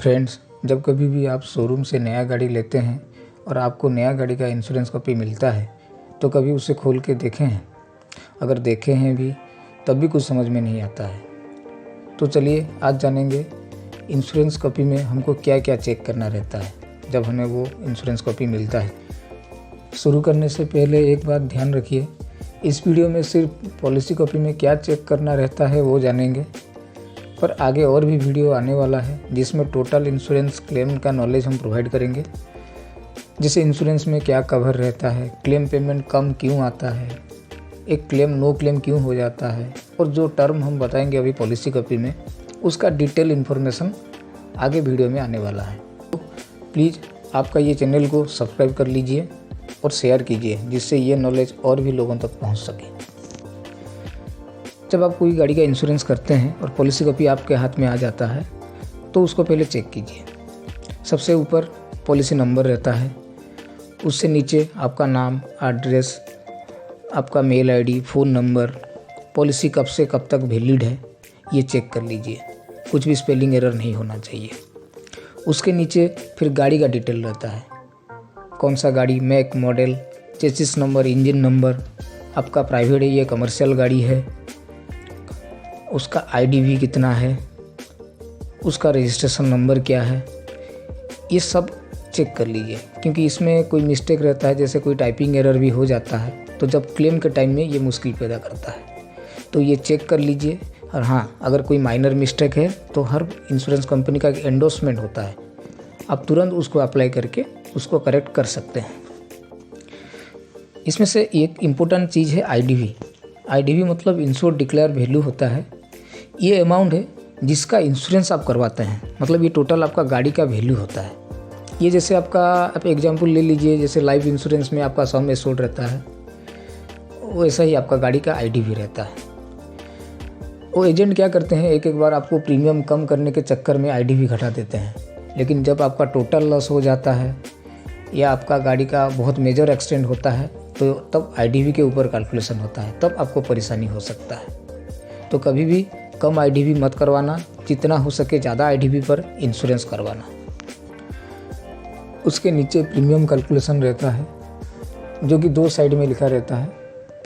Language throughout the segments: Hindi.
फ्रेंड्स, जब कभी भी आप शोरूम से नया गाड़ी लेते हैं और आपको नया गाड़ी का इंश्योरेंस कॉपी मिलता है तो कभी उसे खोल के देखे हैं? अगर देखे हैं भी तब भी कुछ समझ में नहीं आता है। तो चलिए आज जानेंगे इंश्योरेंस कॉपी में हमको क्या क्या चेक करना रहता है जब हमें वो इंश्योरेंस कॉपी मिलता है। शुरू करने से पहले एक बात ध्यान रखिए, इस वीडियो में सिर्फ पॉलिसी कॉपी में क्या चेक करना रहता है वो जानेंगे, पर आगे और भी वीडियो आने वाला है जिसमें टोटल इंश्योरेंस क्लेम का नॉलेज हम प्रोवाइड करेंगे। जैसे इंश्योरेंस में क्या कवर रहता है, क्लेम पेमेंट कम क्यों आता है, एक क्लेम नो क्लेम क्यों हो जाता है, और जो टर्म हम बताएंगे अभी पॉलिसी कॉपी में उसका डिटेल इन्फॉर्मेशन आगे वीडियो में आने वाला है। तो प्लीज़ आपका ये चैनल को सब्सक्राइब कर लीजिए और शेयर कीजिए जिससे ये नॉलेज और भी लोगों तक पहुंच सके। जब आप कोई गाड़ी का इंश्योरेंस करते हैं और पॉलिसी कॉपी आपके हाथ में आ जाता है तो उसको पहले चेक कीजिए। सबसे ऊपर पॉलिसी नंबर रहता है, उससे नीचे आपका नाम, एड्रेस, आपका mail ID, phone number, policy कब से कब तक वैलिड है ये चेक कर लीजिए। कुछ भी स्पेलिंग एरर नहीं होना चाहिए। उसके नीचे फिर गाड़ी का डिटेल रहता है, कौन सा गाड़ी, make, model, chassis number, engine number, आपका प्राइवेट है या कमर्शियल गाड़ी है, उसका आईडीवी कितना है, उसका रजिस्ट्रेशन नंबर क्या है, ये सब चेक कर लीजिए। क्योंकि इसमें कोई मिस्टेक रहता है, जैसे कोई टाइपिंग एरर भी हो जाता है तो जब क्लेम के टाइम में ये मुश्किल पैदा करता है, तो ये चेक कर लीजिए। और हाँ, अगर कोई माइनर मिस्टेक है तो हर इंश्योरेंस कंपनी का एक एंडोर्समेंट होता है, आप तुरंत उसको अप्लाई करके उसको करेक्ट कर सकते हैं। इसमें से एक इम्पोर्टेंट चीज़ है आईडीवी। आईडीवी मतलब इंश्योर्ड डिक्लेयर वैल्यू होता है। ये अमाउंट है जिसका इंश्योरेंस आप करवाते हैं, मतलब ये टोटल आपका गाड़ी का वैल्यू होता है। ये जैसे आप एग्जांपल ले लीजिए, जैसे लाइफ इंश्योरेंस में आपका सम एश्योर्ड रहता है, वैसा ही आपका गाड़ी का आईडीवी रहता है। वो एजेंट क्या करते हैं, एक एक बार आपको प्रीमियम कम करने के चक्कर में आईडीवी घटा देते हैं, लेकिन जब आपका टोटल लॉस हो जाता है या आपका गाड़ी का बहुत मेजर एक्सीडेंट होता है तो तब आईडीवी के ऊपर कैलकुलेशन होता है, तब आपको परेशानी हो सकता है। तो कभी भी कम आईडीवी मत करवाना, जितना हो सके ज़्यादा आईडीवी पर इंश्योरेंस करवाना। उसके नीचे प्रीमियम कैलकुलेशन रहता है जो कि दो साइड में लिखा रहता है।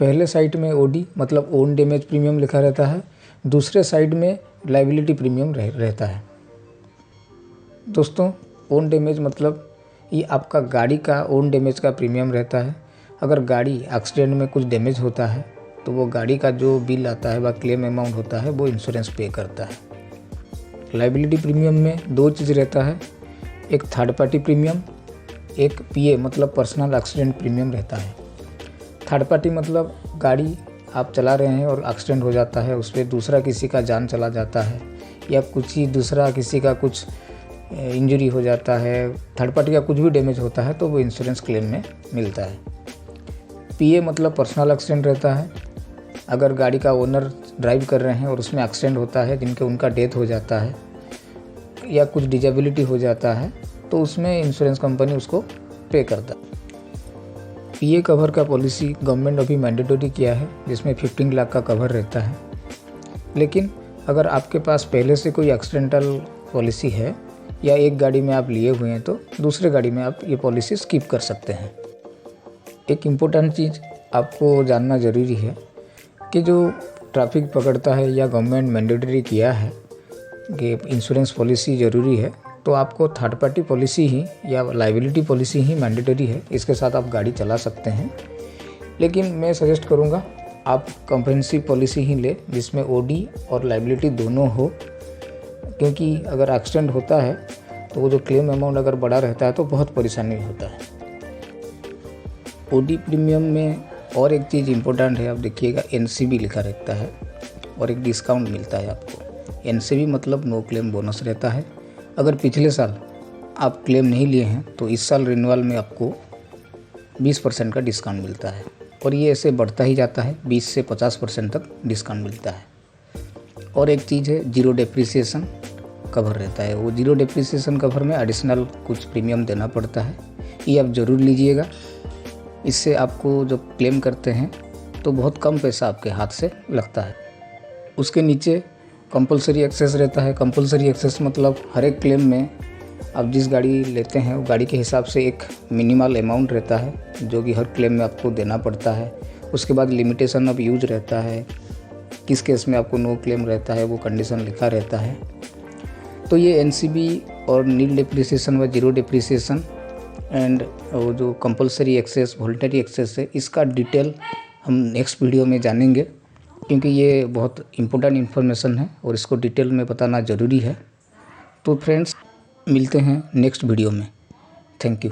पहले साइड में ओडी मतलब ओन डैमेज प्रीमियम लिखा रहता है, दूसरे साइड में लायबिलिटी प्रीमियम रहता है। दोस्तों, ओन डैमेज मतलब ये आपका गाड़ी का ओन डैमेज का प्रीमियम रहता है। अगर गाड़ी एक्सीडेंट में कुछ डैमेज होता है तो वो गाड़ी का जो बिल आता है व क्लेम अमाउंट होता है वो इंश्योरेंस पे करता है। लायबिलिटी प्रीमियम में दो चीज़ रहता है, एक थर्ड पार्टी प्रीमियम, एक पीए मतलब पर्सनल एक्सीडेंट प्रीमियम रहता है। थर्ड पार्टी मतलब गाड़ी आप चला रहे हैं और एक्सीडेंट हो जाता है, उस पर दूसरा किसी का जान चला जाता है या कुछ ही दूसरा किसी का कुछ इंजरी हो जाता है, थर्ड पार्टी का कुछ भी डैमेज होता है तो वो इंश्योरेंस क्लेम में मिलता है। पीए मतलब पर्सनल एक्सीडेंट रहता है। अगर गाड़ी का ओनर ड्राइव कर रहे हैं और उसमें एक्सीडेंट होता है, जिनके उनका डेथ हो जाता है या कुछ डिजेबिलिटी हो जाता है तो उसमें इंश्योरेंस कंपनी उसको पे करता है। पीए कवर का पॉलिसी गवर्नमेंट अभी मैंडेटरी किया है, जिसमें 15 लाख का कवर रहता है। लेकिन अगर आपके पास पहले से कोई एक्सीडेंटल पॉलिसी है या एक गाड़ी में आप लिए हुए हैं तो दूसरे गाड़ी में आप ये पॉलिसी स्किप कर सकते हैं। एक इम्पोर्टेंट चीज़ आपको जानना ज़रूरी है कि जो ट्रैफिक पकड़ता है या गवर्नमेंट मैंडेटरी किया है कि इंश्योरेंस पॉलिसी ज़रूरी है, तो आपको थर्ड पार्टी पॉलिसी ही या लायबिलिटी पॉलिसी ही मैंडेटरी है। इसके साथ आप गाड़ी चला सकते हैं, लेकिन मैं सजेस्ट करूँगा आप कम्प्रिहेंसिव पॉलिसी ही ले जिसमें ओडी और लायबिलिटी दोनों हो, क्योंकि अगर एक्सीडेंट होता है तो वो जो क्लेम अमाउंट अगर बड़ा रहता है तो बहुत परेशानी होता है। ओडी प्रीमियम में और एक चीज़ इम्पोर्टेंट है, आप देखिएगा एनसीबी लिखा रहता है और एक डिस्काउंट मिलता है आपको। एनसीबी मतलब नो क्लेम बोनस रहता है। अगर पिछले साल आप क्लेम नहीं लिए हैं तो इस साल रिन्यूअल में आपको 20% का डिस्काउंट मिलता है, और ये ऐसे बढ़ता ही जाता है, 20 से 50% तक डिस्काउंट मिलता है। और एक चीज़ है जीरो डेप्रिसिएशन कवर रहता है। वो जीरो डेप्रिसिएशन कवर में एडिशनल कुछ प्रीमियम देना पड़ता है, ये आप ज़रूर लीजिएगा। इससे आपको जब क्लेम करते हैं तो बहुत कम पैसा आपके हाथ से लगता है। उसके नीचे कंपलसरी एक्सेस रहता है। कंपलसरी एक्सेस मतलब हर एक क्लेम में आप जिस गाड़ी लेते हैं वो गाड़ी के हिसाब से एक मिनिमल अमाउंट रहता है जो कि हर क्लेम में आपको देना पड़ता है। उसके बाद लिमिटेशन ऑफ यूज रहता है, किस केस में आपको नो क्लेम रहता है वो कंडीशन लिखा रहता है। तो ये एनसीबी और नील डेप्रिसिएशन व जीरो डेप्रिसिएशन एंड वो जो कंपलसरी एक्सेस वॉलंटरी एक्सेस है, इसका डिटेल हम नेक्स्ट वीडियो में जानेंगे, क्योंकि ये बहुत इम्पोर्टेंट इन्फॉर्मेशन है और इसको डिटेल में बताना ज़रूरी है। तो फ्रेंड्स, मिलते हैं नेक्स्ट वीडियो में। Thank you.